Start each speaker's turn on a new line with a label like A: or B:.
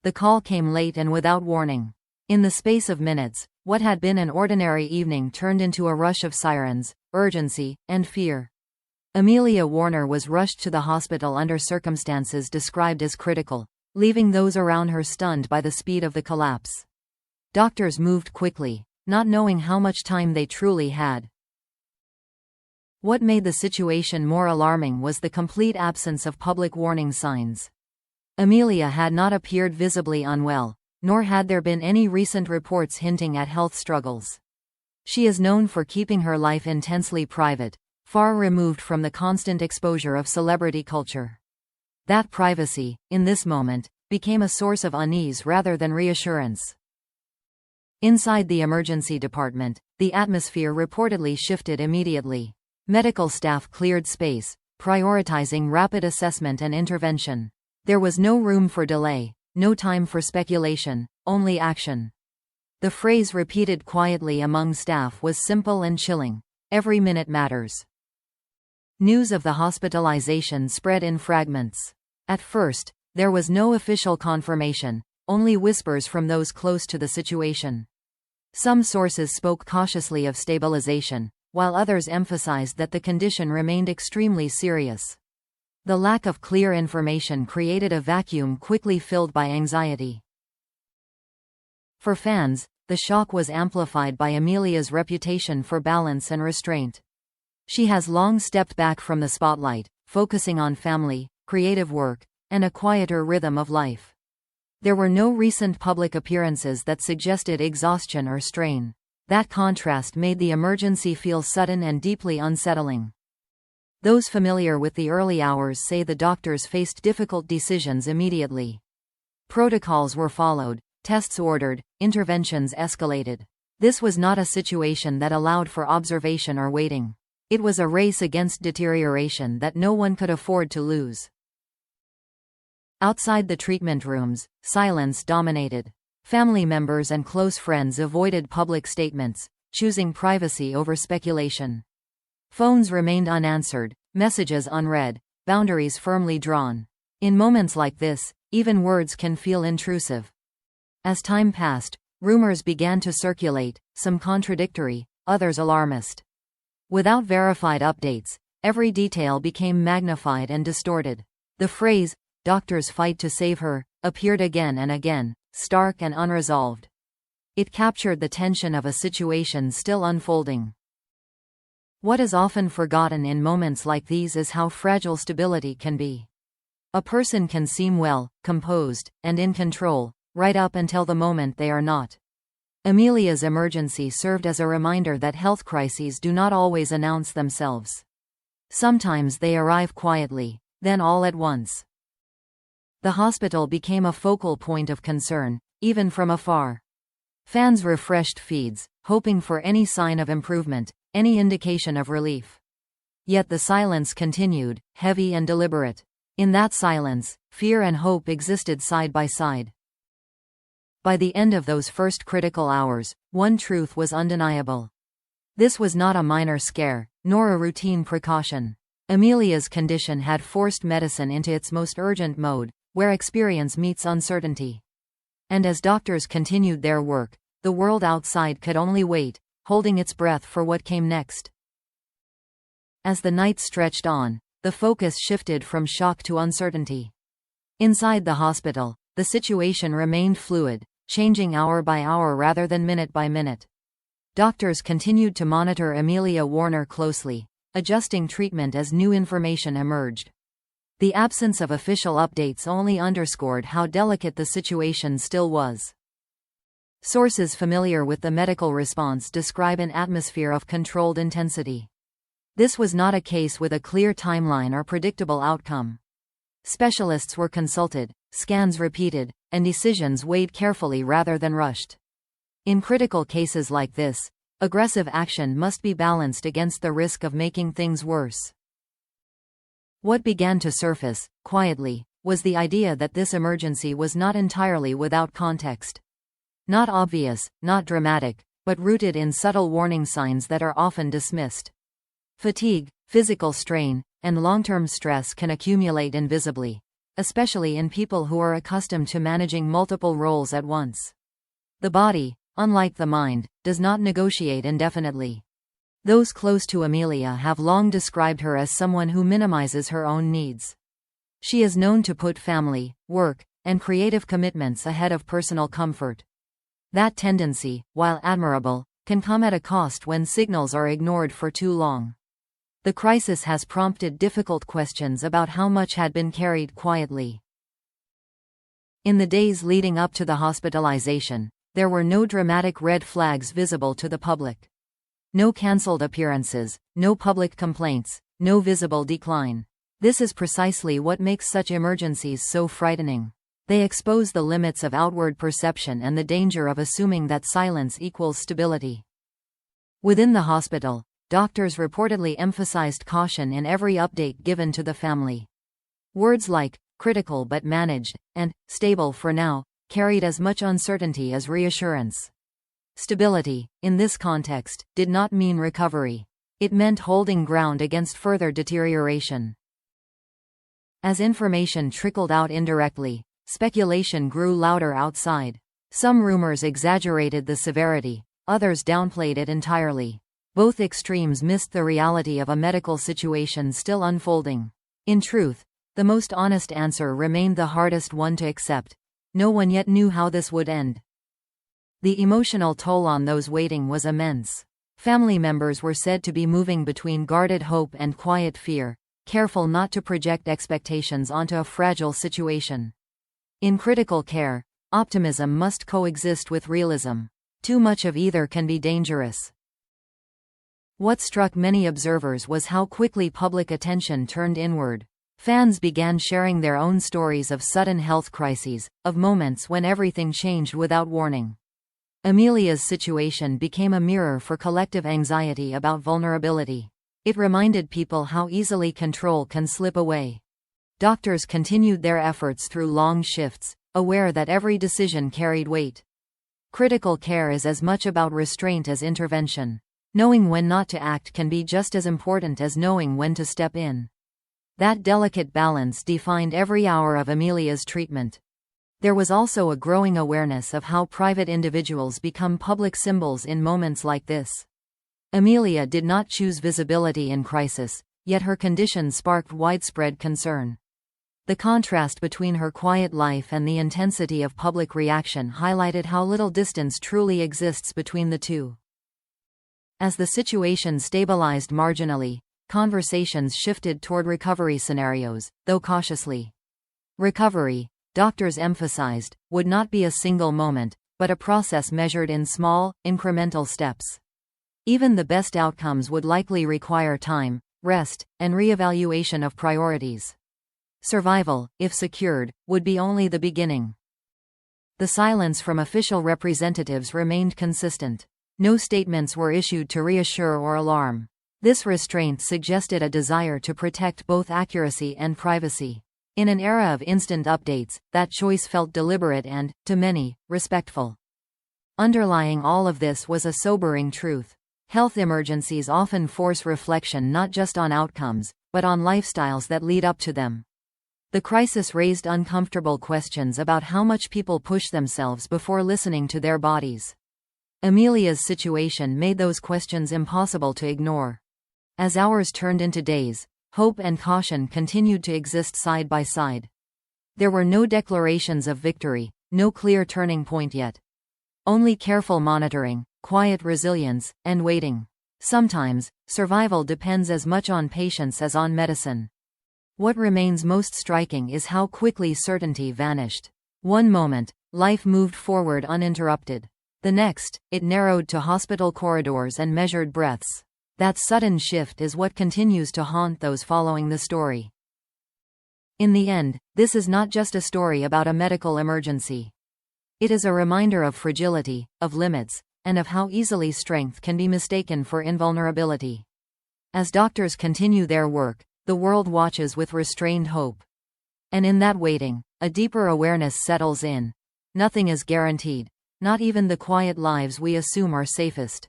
A: The call came late and without warning. In the space of minutes, what had been an ordinary evening turned into a rush of sirens, urgency, and fear. Amelia Warner was rushed to the hospital under circumstances described as critical, leaving those around her stunned by the speed of the collapse. Doctors moved quickly, not knowing how much time they truly had. What made the situation more alarming was the complete absence of public warning signs. Amelia had not appeared visibly unwell, nor had there been any recent reports hinting at health struggles. She is known for keeping her life intensely private, far removed from the constant exposure of celebrity culture. That privacy, in this moment, became a source of unease rather than reassurance. Inside the emergency department, the atmosphere reportedly shifted immediately. Medical staff cleared space, prioritizing rapid assessment and intervention. There was no room for delay, no time for speculation, only action. The phrase repeated quietly among staff was simple and chilling: every minute matters. News of the hospitalization spread in fragments. At first, there was no official confirmation, only whispers from those close to the situation. Some sources spoke cautiously of stabilization, while others emphasized that the condition remained extremely serious. The lack of clear information created a vacuum quickly filled by anxiety. For fans, the shock was amplified by Amelia's reputation for balance and restraint. She has long stepped back from the spotlight, focusing on family, creative work, and a quieter rhythm of life. There were no recent public appearances that suggested exhaustion or strain. That contrast made the emergency feel sudden and deeply unsettling. Those familiar with the early hours say the doctors faced difficult decisions immediately. Protocols were followed, tests ordered, interventions escalated. This was not a situation that allowed for observation or waiting. It was a race against deterioration that no one could afford to lose. Outside the treatment rooms, silence dominated. Family members and close friends avoided public statements, choosing privacy over speculation. Phones remained unanswered, messages unread, boundaries firmly drawn. In moments like this, even words can feel intrusive. As time passed, rumors began to circulate, some contradictory, others alarmist. Without verified updates, every detail became magnified and distorted. The phrase, "doctors fight to save her," appeared again and again, stark and unresolved. It captured the tension of a situation still unfolding. What is often forgotten in moments like these is how fragile stability can be. A person can seem well, composed, and in control, right up until the moment they are not. Amelia's emergency served as a reminder that health crises do not always announce themselves. Sometimes they arrive quietly, then all at once. The hospital became a focal point of concern, even from afar. Fans refreshed feeds, hoping for any sign of improvement, any indication of relief. Yet the silence continued, heavy and deliberate. In that silence, fear and hope existed side by side. By the end of those first critical hours, one truth was undeniable. This was not a minor scare, nor a routine precaution. Amelia's condition had forced medicine into its most urgent mode, where experience meets uncertainty. And as doctors continued their work, the world outside could only wait, holding its breath for what came next. As the night stretched on, the focus shifted from shock to uncertainty. Inside the hospital, the situation remained fluid, changing hour by hour rather than minute by minute. Doctors continued to monitor Amelia Warner closely, adjusting treatment as new information emerged. The absence of official updates only underscored how delicate the situation still was. Sources familiar with the medical response describe an atmosphere of controlled intensity. This was not a case with a clear timeline or predictable outcome. Specialists were consulted, scans repeated, and decisions weighed carefully rather than rushed. In critical cases like this, aggressive action must be balanced against the risk of making things worse. What began to surface, quietly, was the idea that this emergency was not entirely without context. Not obvious, not dramatic, but rooted in subtle warning signs that are often dismissed. Fatigue, physical strain, and long-term stress can accumulate invisibly, especially in people who are accustomed to managing multiple roles at once. The body, unlike the mind, does not negotiate indefinitely. Those close to Amelia have long described her as someone who minimizes her own needs. She is known to put family, work, and creative commitments ahead of personal comfort. That tendency, while admirable, can come at a cost when signals are ignored for too long. The crisis has prompted difficult questions about how much had been carried quietly. In the days leading up to the hospitalization, there were no dramatic red flags visible to the public. No cancelled appearances, no public complaints, no visible decline. This is precisely what makes such emergencies so frightening. They expose the limits of outward perception and the danger of assuming that silence equals stability. Within the hospital, doctors reportedly emphasized caution in every update given to the family. Words like critical but managed and stable for now carried as much uncertainty as reassurance. Stability, in this context, did not mean recovery. It meant holding ground against further deterioration. As information trickled out indirectly, speculation grew louder outside. Some rumors exaggerated the severity, others downplayed it entirely. Both extremes missed the reality of a medical situation still unfolding. In truth, the most honest answer remained the hardest one to accept. No one yet knew how this would end. The emotional toll on those waiting was immense. Family members were said to be moving between guarded hope and quiet fear, careful not to project expectations onto a fragile situation. In critical care, optimism must coexist with realism. Too much of either can be dangerous. What struck many observers was how quickly public attention turned inward. Fans began sharing their own stories of sudden health crises, of moments when everything changed without warning. Amelia's situation became a mirror for collective anxiety about vulnerability. It reminded people how easily control can slip away. Doctors continued their efforts through long shifts, aware that every decision carried weight. Critical care is as much about restraint as intervention. Knowing when not to act can be just as important as knowing when to step in. That delicate balance defined every hour of Amelia's treatment. There was also a growing awareness of how private individuals become public symbols in moments like this. Amelia did not choose visibility in crisis, yet her condition sparked widespread concern. The contrast between her quiet life and the intensity of public reaction highlighted how little distance truly exists between the two. As the situation stabilized marginally, conversations shifted toward recovery scenarios, though cautiously. Recovery, doctors emphasized, would not be a single moment, but a process measured in small, incremental steps. Even the best outcomes would likely require time, rest, and reevaluation of priorities. Survival, if secured, would be only the beginning. The silence from official representatives remained consistent. No statements were issued to reassure or alarm. This restraint suggested a desire to protect both accuracy and privacy. In an era of instant updates, that choice felt deliberate and, to many, respectful. Underlying all of this was a sobering truth. Health emergencies often force reflection not just on outcomes, but on lifestyles that lead up to them. The crisis raised uncomfortable questions about how much people push themselves before listening to their bodies. Amelia's situation made those questions impossible to ignore. As hours turned into days, hope and caution continued to exist side by side. There were no declarations of victory, no clear turning point yet. Only careful monitoring, quiet resilience, and waiting. Sometimes, survival depends as much on patience as on medicine. What remains most striking is how quickly certainty vanished. One moment, life moved forward uninterrupted. The next, it narrowed to hospital corridors and measured breaths. That sudden shift is what continues to haunt those following the story. In the end, this is not just a story about a medical emergency. It is a reminder of fragility, of limits, and of how easily strength can be mistaken for invulnerability. As doctors continue their work, the world watches with restrained hope. And in that waiting, a deeper awareness settles in. Nothing is guaranteed, not even the quiet lives we assume are safest.